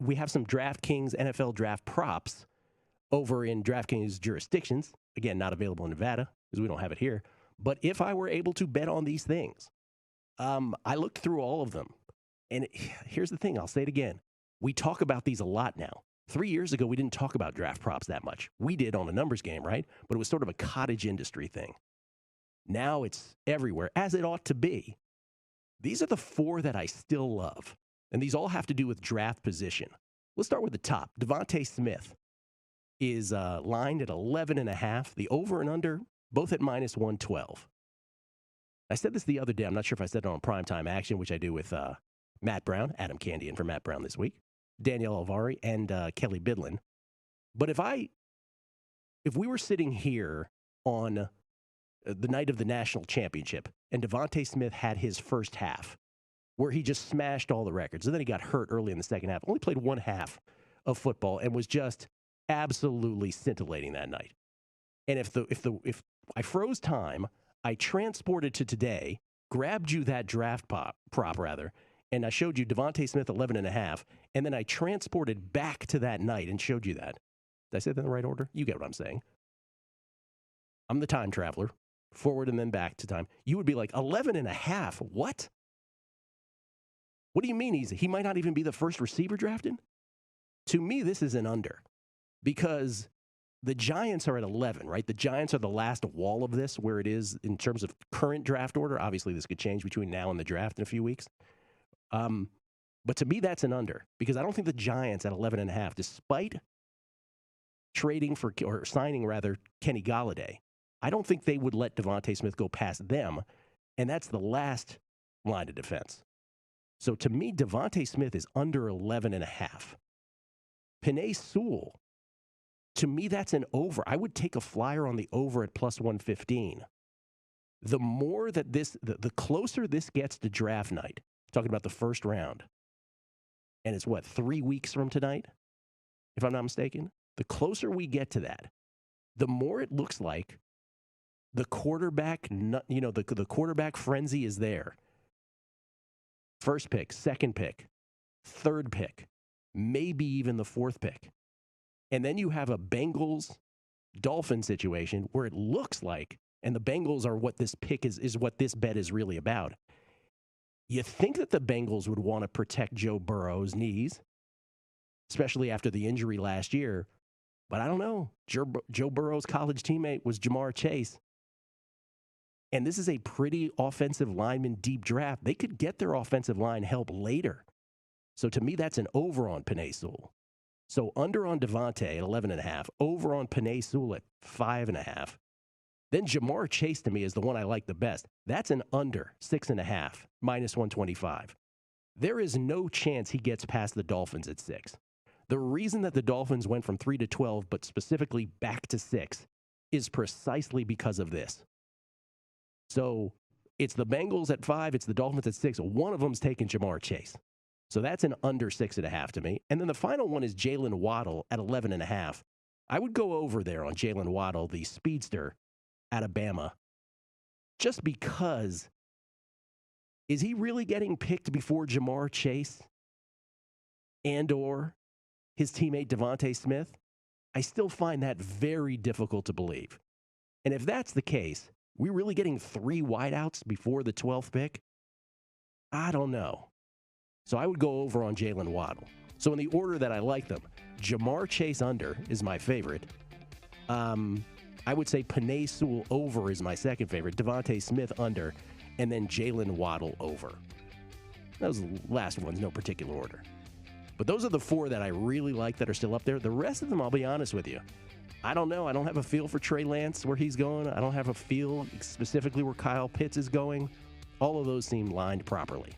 we have some DraftKings NFL draft props over in DraftKings jurisdictions. Again, not available in Nevada because we don't have it here. But if I were able to bet on these things, I looked through all of them. And here's the thing. I'll say it again. We talk about these a lot now. 3 years ago, we didn't talk about draft props that much. We did on a numbers game, right? But it was sort of a cottage industry thing. Now it's everywhere, as it ought to be. These are the 4 that I still love. And these all have to do with draft position. Let's start with the top. Devontae Smith is lined at 11.5. The over and under, both at minus 112. I said this the other day. I'm not sure if I said it on Primetime Action, which I do with Matt Brown, Adam Candy in for Matt Brown this week, Danielle Alvari, and Kelly Bidlin. But if we were sitting here on the night of the national championship and Devontae Smith had his first half where he just smashed all the records, and then he got hurt early in the second half, only played one half of football and was just absolutely scintillating that night. And if I froze time, I transported to today, grabbed you that draft prop rather, and I showed you Devontae Smith 11.5, and then I transported back to that night and showed you that. Did I say that in the right order? You get what I'm saying. I'm the time traveler, forward and then back to time. You would be like, 11.5, what? What do you mean he might not even be the first receiver drafted? To me, this is an under because the Giants are at 11, right? The Giants are the last wall of this where it is in terms of current draft order. Obviously, this could change between now and the draft in a few weeks. But to me, that's an under because I don't think the Giants at 11.5, despite trading for or signing rather Kenny Golladay, I don't think they would let Devontae Smith go past them, and that's the last line of defense. So to me, Devontae Smith is under 11.5. Penei Sewell, to me, that's an over. I would take a flyer on the over at plus 115. The more that the closer this gets to draft night, talking about the first round, and it's 3 weeks from tonight, if I'm not mistaken, the closer we get to that, the more it looks like the quarterback, the quarterback frenzy is there. First pick, second pick, third pick, maybe even the fourth pick. And then you have a Bengals-Dolphins situation where it looks like, and the Bengals are what this pick is what this bet is really about. You think that the Bengals would want to protect Joe Burrow's knees, especially after the injury last year. But I don't know. Joe Burrow's college teammate was Jamar Chase. And this is a pretty offensive lineman deep draft. They could get their offensive line help later. So to me, that's an over on Penei Sewell. So under on Devontae at 11.5, over on Penei Sewell at 5.5. Then Jamar Chase to me is the one I like the best. That's an under 6.5, minus 125. There is no chance he gets past the Dolphins at 6. The reason that the Dolphins went from 3 to 12, but specifically back to 6, is precisely because of this. So it's the Bengals at 5, it's the Dolphins at 6. One of them's taking Jamar Chase. So that's an under 6.5 to me. And then the final one is Jalen Waddle at 11.5. I would go over there on Jalen Waddle, the speedster out of Bama, just because is he really getting picked before Jamar Chase and or his teammate Devontae Smith? I still find that very difficult to believe. And if that's the case, we're really getting 3 wideouts before the 12th pick? I don't know. So I would go over on Jalen Waddle. So in the order that I like them, Jamar Chase under is my favorite. I would say Penei Sewell over is my second favorite. Devontae Smith under, and then Jalen Waddle over. Those last ones, no particular order. But those are the 4 that I really like that are still up there. The rest of them, I'll be honest with you, I don't know. I don't have a feel for Trey Lance, where he's going. I don't have a feel specifically where Kyle Pitts is going. All of those seem lined properly.